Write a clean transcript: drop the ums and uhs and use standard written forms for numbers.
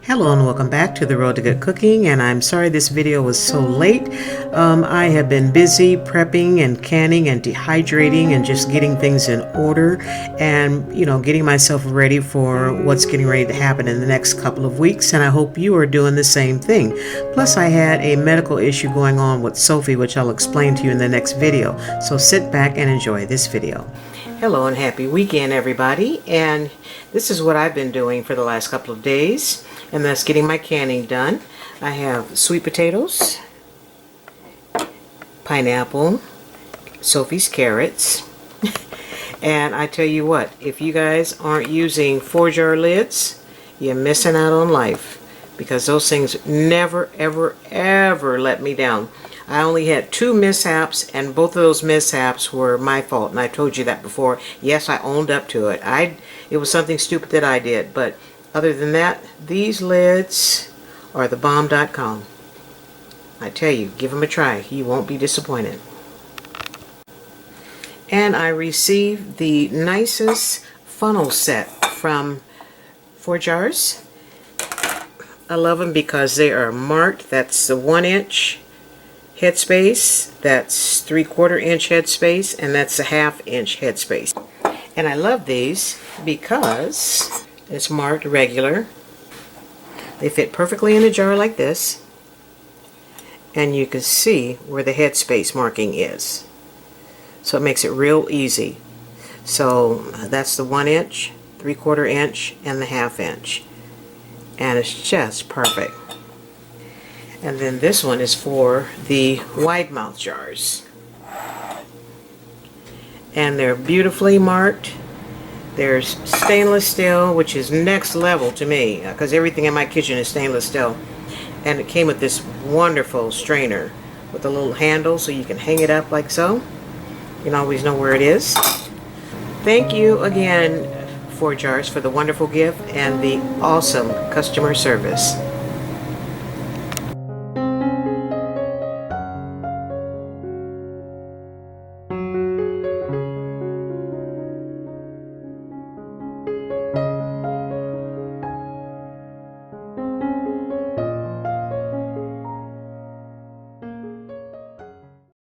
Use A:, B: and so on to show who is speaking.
A: Hello and welcome back to the Road to Good Cooking, and I'm sorry this video was so late. I have been busy prepping and canning and dehydrating and just getting things in order and getting myself ready for what's getting ready to happen in the next couple of weeks, and I hope you are doing the same thing. Plus I had a medical issue going on with Sophie, which I'll explain to you in the next video, so sit back and enjoy this video. Hello and happy weekend everybody, and this is what I've been doing for the last couple of days. And that's getting my canning done. I have sweet potatoes, pineapple, Sophie's carrots, and I tell you what, if you guys aren't using Forjars lids, you're missing out on life, because those things never ever let me down. I only had 2 mishaps, and both of those mishaps were my fault, and I told you that before. Yes, I owned up to it. It was something stupid that I did, but other than that, these lids are the bomb.com. I tell you, give them a try. You won't be disappointed. And I received the nicest funnel set from Forjars. I love them because they are marked. That's the 1-inch headspace, that's 3/4 inch headspace, and that's a 1/2 inch headspace. And I love these because it's marked regular. They fit perfectly in a jar like this, and you can see where the headspace marking is, so it makes it real easy. So that's the 1-inch, 3/4 inch, and the 1/2 inch, and it's just perfect. And then this one is for the wide mouth jars, and they're beautifully marked. There's stainless steel, which is next level to me, because everything in my kitchen is stainless steel. And it came with this wonderful strainer with a little handle so you can hang it up like so. You can always know where it is. Thank you again, Forjars, for the wonderful gift and the awesome customer service.